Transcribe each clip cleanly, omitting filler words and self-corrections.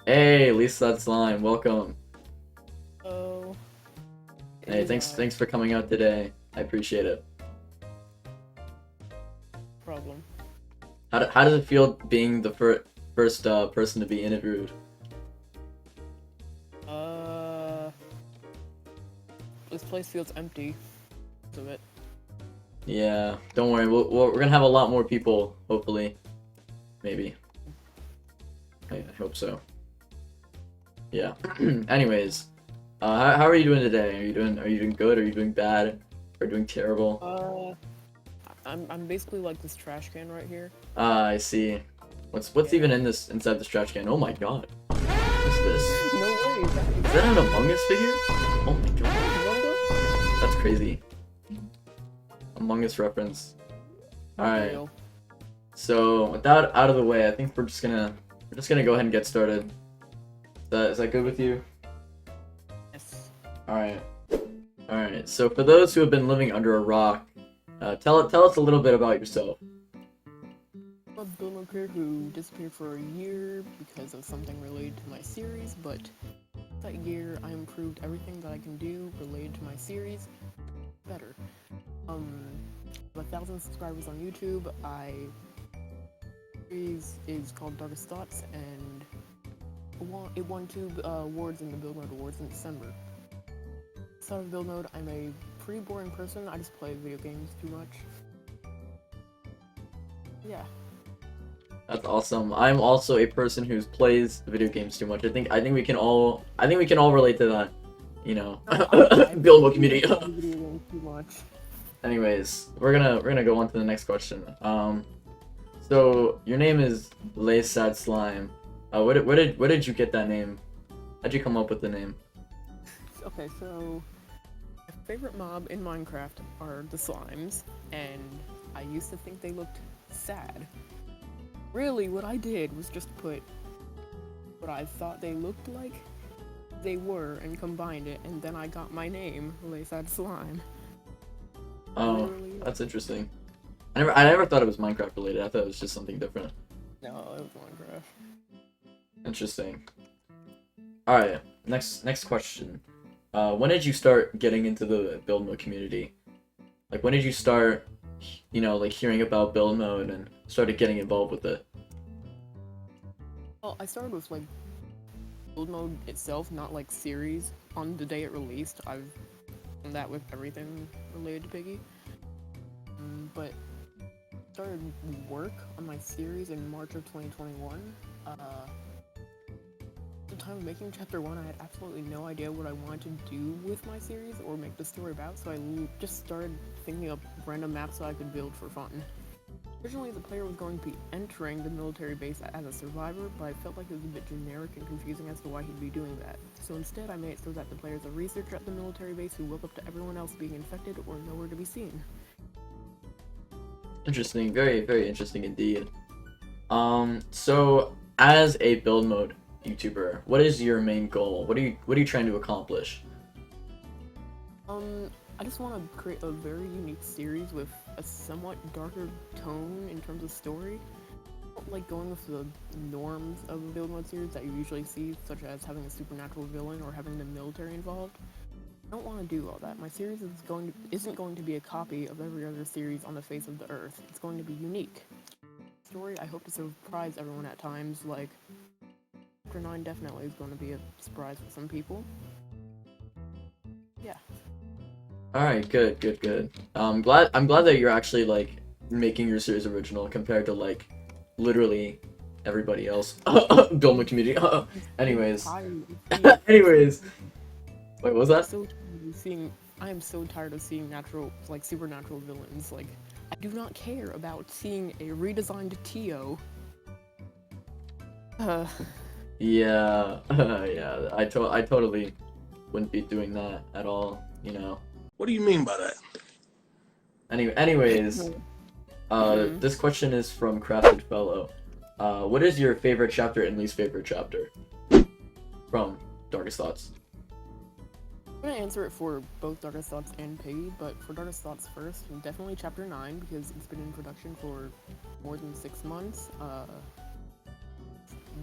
Hey, LeSadSlime, welcome. Oh, Hey, is thanks for coming out today. I appreciate it. problem. How does it feel being the first person to be interviewed? Uh, this place feels empty. Of it. Yeah, don't worry. We're gonna have a lot more people, hopefully. Maybe. I hope so. Yeah. Anyways, how are you doing today? Are you doing good? Are you doing bad? Are you doing terrible? I'm basically like this trash can right here. I see. What's even in this inside this trash can? Oh my god. What's this? No way. Is that an Among Us figure? Oh my god. That's crazy. Among Us reference. Alright. So with that out of the way, I think we're just gonna go ahead and get started. Is that good with you? Yes. Alright. Alright. So for those who have been living under a rock, tell us a little bit about yourself. I'm a buildmode creator who disappeared for a year because of something related to my series, but that year I improved everything that I can do related to my series better. With 1,000 subscribers on YouTube, series is called Darkest Thoughts, and it won 2 awards in the Build Mode Awards in December. Outside of Build Mode, I'm a pretty boring person. I just play video games too much. Yeah. That's awesome. I'm also a person who plays video games too much. I think we can all relate to that. You know, Build Mode community. Video games too much. Anyways, we're gonna go on to the next question. So your name is LeSadSlime. Where did you get that name? How'd you come up with the name? Okay, so my favorite mob in Minecraft are the slimes, and I used to think they looked sad. Really, what I did was just put what I thought they looked like they were and combined it, and then I got my name, LeSadSlime. Oh, that's interesting. I never thought it was Minecraft related. I thought it was just something different. No, it was Minecraft. Interesting. Alright, next question. When did you start getting into the build mode community? Like, when did you start, like hearing about build mode and started getting involved with it? Well, I started with like build mode itself, not like series. On the day it released, I've done that with everything related to Piggy. But started work on my series in March of 2021. At the time of making chapter 1, I had absolutely no idea what I wanted to do with my series or make the story about, so I just started thinking up random maps that I could build for fun. Originally, the player was going to be entering the military base as a survivor, but I felt like it was a bit generic and confusing as to why he'd be doing that. So instead, I made it so that the player is a researcher at the military base who woke up to everyone else being infected or nowhere to be seen. Interesting, very, very interesting indeed. So as a build mode YouTuber, what is your main goal? What are you trying to accomplish? I just want to create a very unique series with a somewhat darker tone in terms of story. I don't like going with the norms of a build mode series that you usually see, such as having a supernatural villain or having the military involved. I don't want to do all that. My series isn't going to be a copy of every other series on the face of the earth. It's going to be unique. Story, I hope to surprise everyone at times, like Chapter 9 definitely is going to be a surprise for some people. Yeah. Alright, good. I'm glad that you're actually like making your series original compared to like literally everybody else. Build mode community. Anyways. Anyways. Wait, what was that? I am so tired of seeing supernatural villains. Like, I do not care about seeing a redesigned Tio. Yeah, yeah. I totally wouldn't be doing that at all. What do you mean by that? Anyways, this question is from Crafted Fellow. What is your favorite chapter and least favorite chapter from Darkest Thoughts? I'm gonna answer it for both Darkest Thoughts and Piggy, but for Darkest Thoughts first, definitely Chapter 9, because it's been in production for more than 6 months.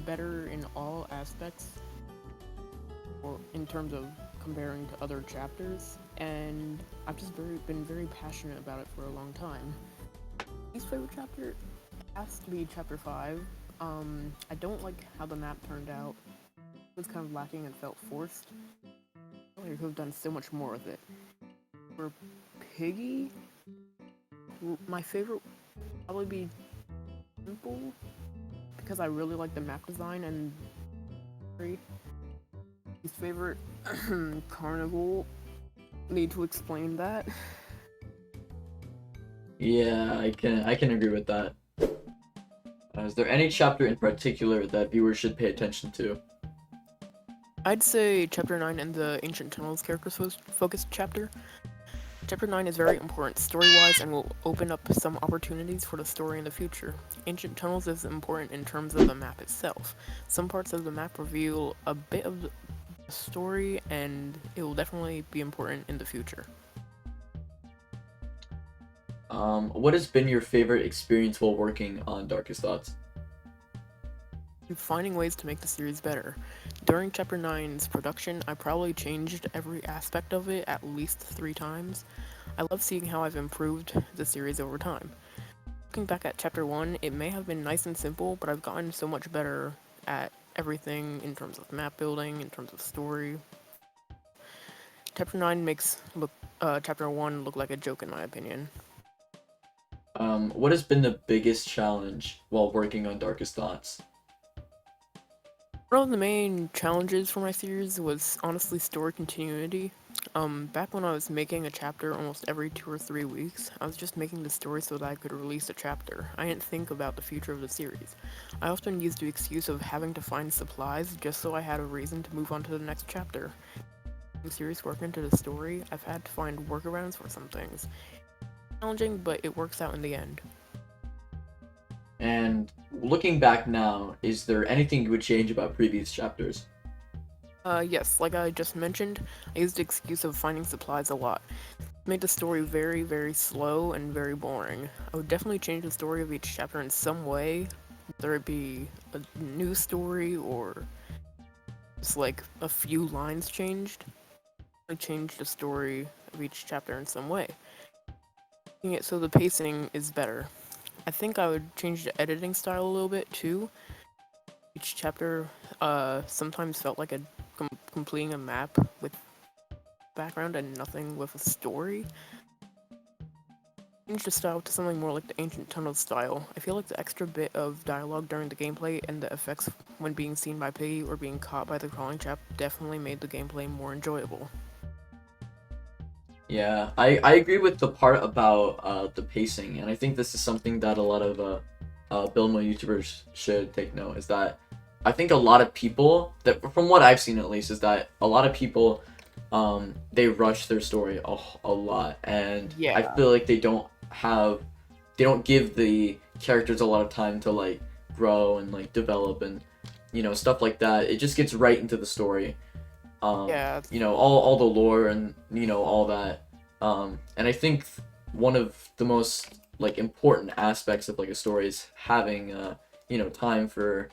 better in all aspects, or in terms of comparing to other chapters, and I've just been very passionate about it for a long time. Least favorite chapter has to be chapter 5. I don't like how the map turned out. It was kind of lacking and felt forced. I could have done so much more with it. For Piggy, my favorite would probably be Simple, because I really like the map design and his favorite Carnival. Need to explain that. Yeah, I can agree with that. Is there any chapter in particular that viewers should pay attention to? I'd say chapter 9 and the Ancient Tunnels characters focused chapter. Chapter 9 is very important story-wise and will open up some opportunities for the story in the future. Ancient Tunnels is important in terms of the map itself. Some parts of the map reveal a bit of the story, and it will definitely be important in the future. What has been your favorite experience while working on Darkest Thoughts? Finding ways to make the series better. During Chapter 9's production, I probably changed every aspect of it at least 3 times. I love seeing how I've improved the series over time. Looking back at Chapter 1, it may have been nice and simple, but I've gotten so much better at everything in terms of map building, in terms of story. Chapter 9 makes Chapter 1 look like a joke in my opinion. What has been the biggest challenge while working on Darkest Thoughts? One of the main challenges for my series was honestly story continuity. Back when I was making a chapter almost every 2 or 3 weeks, I was just making the story so that I could release a chapter. I didn't think about the future of the series. I often used the excuse of having to find supplies just so I had a reason to move on to the next chapter. In serious work into the story, I've had to find workarounds for some things. Challenging, but it works out in the end. And looking back now, is there anything you would change about previous chapters? Yes, like I just mentioned, I used the excuse of finding supplies a lot. It made the story very, very slow and very boring. I would definitely change the story of each chapter in some way, whether it be a new story or just like a few lines changed. I changed the story of each chapter in some way, making it so the pacing is better. I think I would change the editing style a little bit too. Each chapter sometimes felt like completing a map with background and nothing with a story. Change the style to something more like the Ancient Tunnel style. I feel like the extra bit of dialogue during the gameplay and the effects when being seen by Piggy or being caught by the crawling trap definitely made the gameplay more enjoyable. Yeah, I agree with the part about the pacing, and I think this is something that a lot of build mode YouTubers should take note, is that I think a lot of people, that from what I've seen at least, is that a lot of people they rush their story a lot, and Yeah. I feel like they don't give the characters a lot of time to like grow and like develop and stuff like that. It just gets right into the story. Yeah. All the lore and all that. And I think one of the most like important aspects of like a story is having time for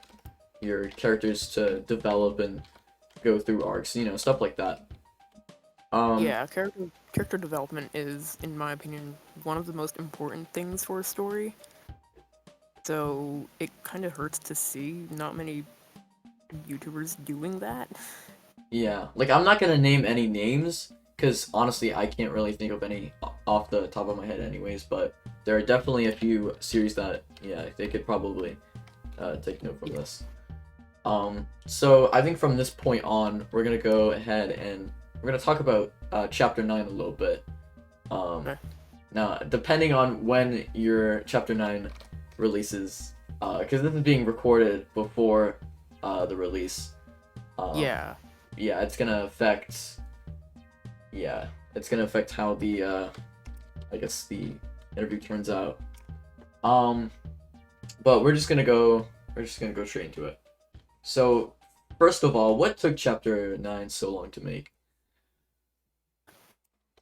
your characters to develop and go through arcs, stuff like that. Yeah, character development is, in my opinion, one of the most important things for a story. So it kind of hurts to see not many YouTubers doing that. Yeah, like I'm not gonna name any names because honestly I can't really think of any off the top of my head anyways, but there are definitely a few series that they could probably take note from this. So I think from this point on we're gonna go ahead and we're gonna talk about chapter 9 a little bit. Okay. Now depending on when your chapter 9 releases, because this is being recorded before the release. Yeah. Yeah, it's gonna affect how the I guess the interview turns out. But we're just gonna go straight into it. So first of all, what took chapter 9 so long to make?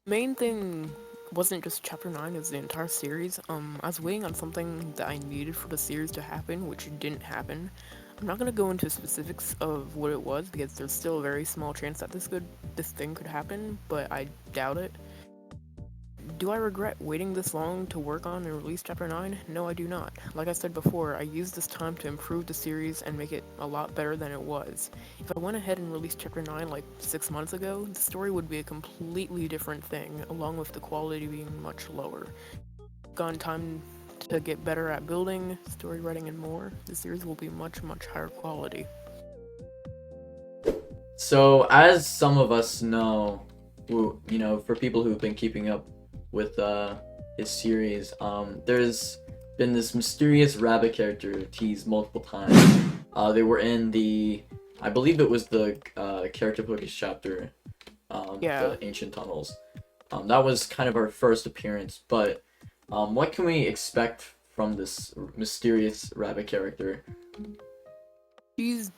Main thing wasn't just chapter 9, it was the entire series. I was waiting on something that I needed for the series to happen, which didn't happen. I'm not gonna go into specifics of what it was because there's still a very small chance that this thing could happen, but I doubt it. Do I regret waiting this long to work on and release Chapter 9? No, I do not. Like I said before, I used this time to improve the series and make it a lot better than it was. If I went ahead and released Chapter 9 like 6 months ago, the story would be a completely different thing, along with the quality being much lower. Gone time to get better at building, story writing, and more, the series will be much, much higher quality. So, as some of us know, for people who've been keeping up with his series, there's been this mysterious rabbit character teased multiple times. They were in I believe it was the character focus chapter, Yeah. the ancient tunnels. That was kind of our first appearance, but what can we expect from this mysterious rabbit character? She's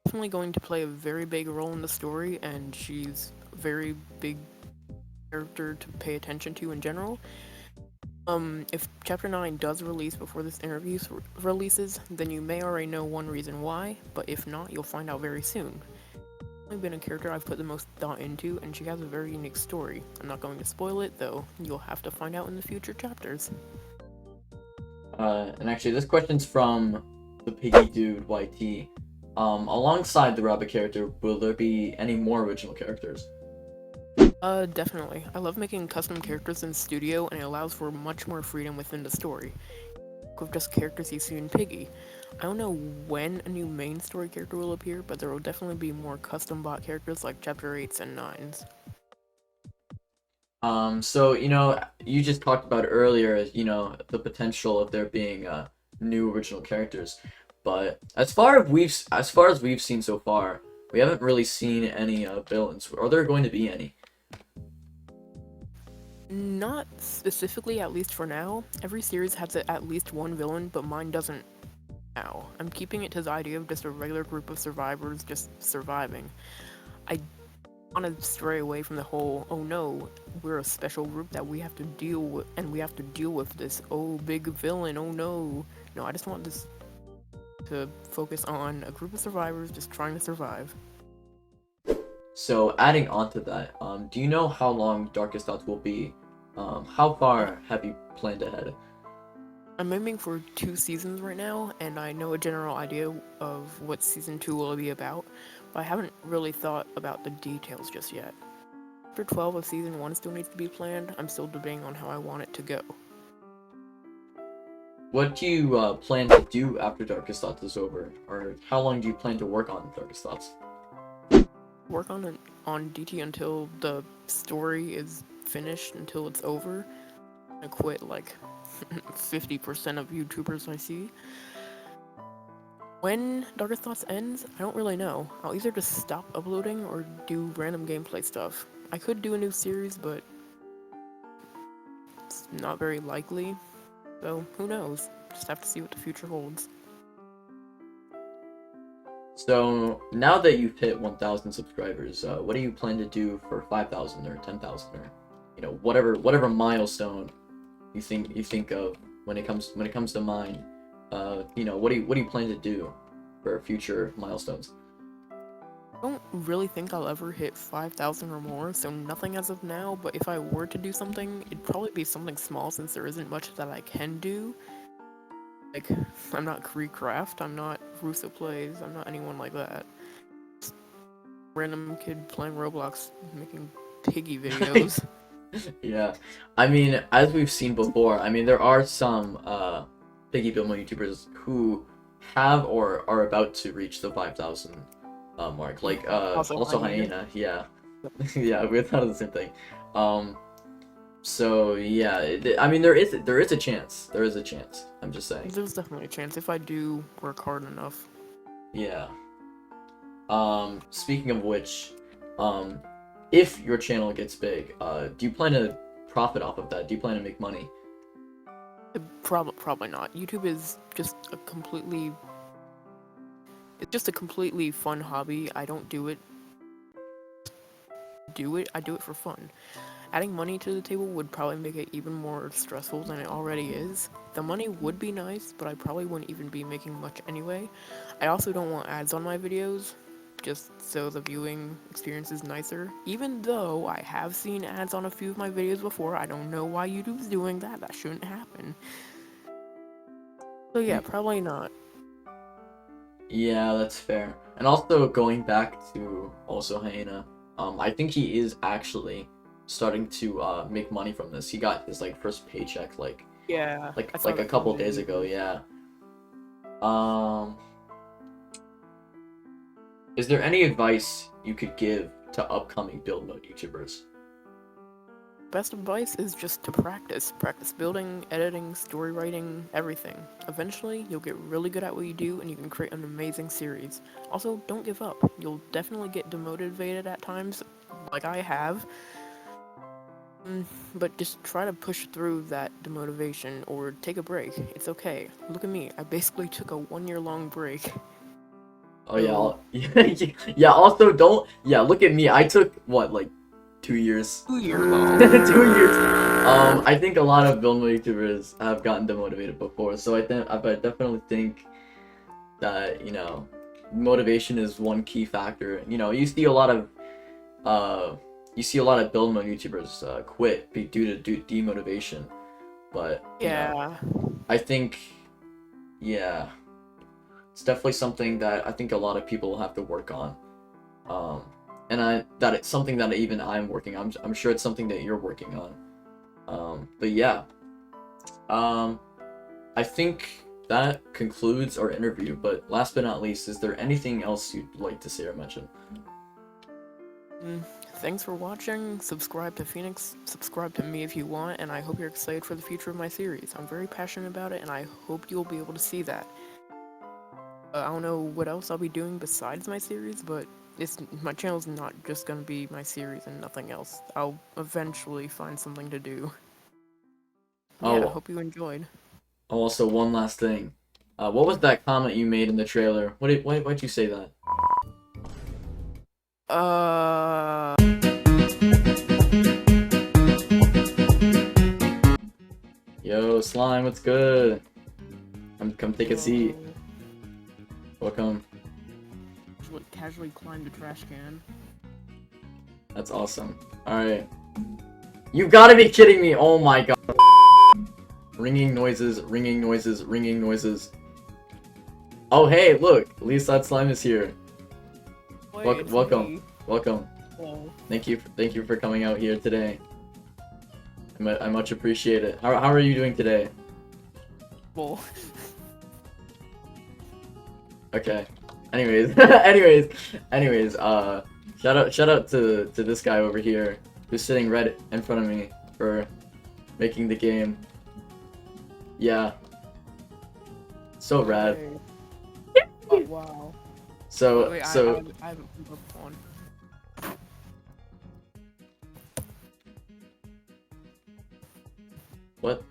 definitely going to play a very big role in the story, and she's a very big character to pay attention to in general. If Chapter 9 does release before this interview releases, then you may already know one reason why, but if not, you'll find out very soon. She's been a character I've put the most thought into, and she has a very unique story. I'm not going to spoil it, though. You'll have to find out in the future chapters. And actually, this question's from the Piggy Dude YT. Alongside the rabbit character, will there be any more original characters? Definitely. I love making custom characters in Studio, and it allows for much more freedom within the story. With just characters you see in Piggy. I don't know when a new main story character will appear, but there will definitely be more custom bot characters like Chapter 8s and 9s. So, you just talked about earlier, the potential of there being new original characters. But as far as we've seen so far, we haven't really seen any villains. Are there going to be any? Not specifically, at least for now. Every series has at least one villain, but mine doesn't now. I'm keeping it to the idea of just a regular group of survivors just surviving. I want to stray away from the whole, oh no, we're a special group that we have to deal with, and we have to deal with this, oh, big villain, oh no. No, I just want this to focus on a group of survivors just trying to survive. So, adding on to that, do you know how long Darkest Thoughts will be? How far have you planned ahead? I'm aiming for 2 seasons right now, and I know a general idea of what season 2 will be about, but I haven't really thought about the details just yet. Chapter 12 of season 1 still needs to be planned. I'm still debating on how I want it to go. What do you plan to do after Darkest Thoughts is over? Or how long do you plan to work on Darkest Thoughts? Work on DT until the story is finished, until it's over. I quit like 50% of YouTubers I see. When Darkest Thoughts ends, I don't really know. I'll either just stop uploading or do random gameplay stuff. I could do a new series, but it's not very likely. So, who knows? Just have to see what the future holds. So, now that you've hit 1,000 subscribers, what do you plan to do for 5,000 or 10,000 or, whatever milestone you think of when it comes to mind? What do you plan to do for future milestones? I don't really think I'll ever hit 5,000 or more, so nothing as of now, but if I were to do something, it'd probably be something small since there isn't much that I can do. Like, I'm not Creecraft, I'm not Russo Plays, I'm not anyone like that. Just random kid playing Roblox, making Piggy videos. Yeah, I mean, as we've seen before, I mean, there are some Piggy Build Mode YouTubers who have or are about to reach the 5,000 mark, like also Hyena, yeah. Yeah, we thought of the same thing. So yeah, I mean, there is a chance. There is a chance. I'm just saying. There's definitely a chance if I do work hard enough. Yeah. Speaking of which, if your channel gets big, do you plan to profit off of that? Do you plan to make money? Probably not. YouTube is just a completely fun hobby. I don't do it. I do it for fun. Adding money to the table would probably make it even more stressful than it already is. The money would be nice, but I probably wouldn't even be making much anyway. I also don't want ads on my videos, just so the viewing experience is nicer. Even though I have seen ads on a few of my videos before, I don't know why YouTube's doing that. That shouldn't happen. So yeah, probably not. Yeah, that's fair. And also going back to also Hyena, I think he is actually starting to make money from this. He got his like first paycheck like Yeah. a couple days ago, yeah. Is there any advice you could give to upcoming build mode YouTubers? Best advice is just to practice. Practice building, editing, story writing, everything. Eventually, you'll get really good at what you do and you can create an amazing series. Also, don't give up. You'll definitely get demotivated at times, like I have. But just try to push through that demotivation or take a break. It's okay. Look at me. I basically took a 1-year-long break. Oh yeah, yeah. Also, don't. Yeah, look at me. I took what, like 2 years. 2 years long. 2 years. I think a lot of build mode YouTubers have gotten demotivated before, so I definitely think that motivation is one key factor. You see a lot of build mode YouTubers quit due to demotivation, but Yeah. I think it's definitely something that I think a lot of people will have to work on. And that it's something that even I'm working on. I'm sure it's something that you're working on. But yeah. I think that concludes our interview, but last but not least, is there anything else you'd like to say or mention? Thanks for watching. Subscribe to Phoenix, subscribe to me if you want, and I hope you're excited for the future of my series. I'm very passionate about it, and I hope you'll be able to see that. I don't know what else I'll be doing besides my series, but my channel's not just gonna be my series and nothing else. I'll eventually find something to do. Yeah, I hope you enjoyed. Oh, also one last thing. What was that comment you made in the trailer? Why'd you say that? Yo, Slime, what's good? Come take a seat. Welcome. Casually climbed a trash can. That's awesome. Alright. You gotta be kidding me! Oh my god. Ringing noises, ringing noises, ringing noises. Oh hey, look! LeSadSlime is here. Wait, welcome. Welcome. Hello. Thank you for coming out here today. I much appreciate it. How are you doing today? Well. Okay. Anyways, shout out to this guy over here who's sitting right in front of me for making the game. Yeah. So rad. Oh, wow. So wait, I haven't put up on. What?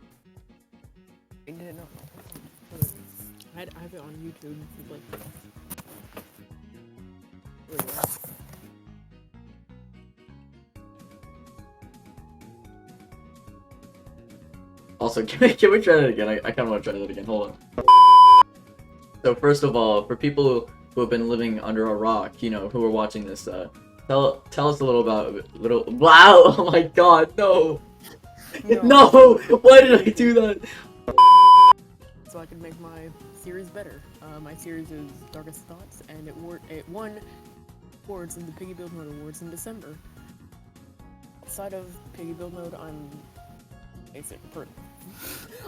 I didn't know. I have it on YouTube. Like, also, can we try that again? I kind of want to try that again. Hold on. So first of all, for people who have been living under a rock, who are watching this, tell us a little about Wow! Oh my God! No! No! Why did I do that? So I could make my series better. My series is Darkest Thoughts, and it won awards in the Piggy Build Mode Awards in December. Outside of Piggy Build Mode, I'm basic.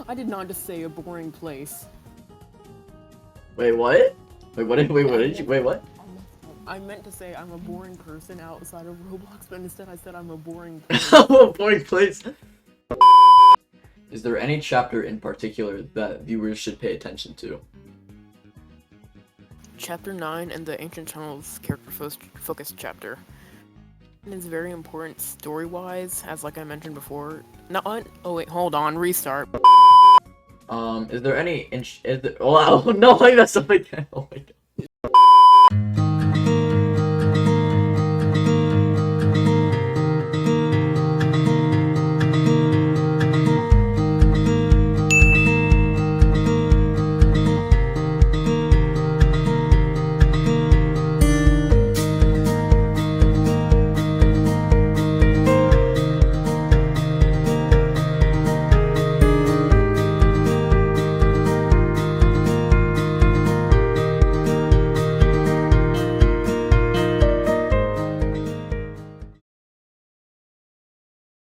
I did not just say a boring place. Wait, what? Wait, what did you? Wait, what? I meant to say I'm a boring person outside of Roblox, but instead I said I'm a boring place. A boring place. Is there any chapter in particular that viewers should pay attention to? Chapter 9 and the Ancient Tunnels character focused chapter. It is very important story-wise, as like I mentioned before. Oh wait, hold on, restart. Is there any wow, no, I messed up again. Oh my god.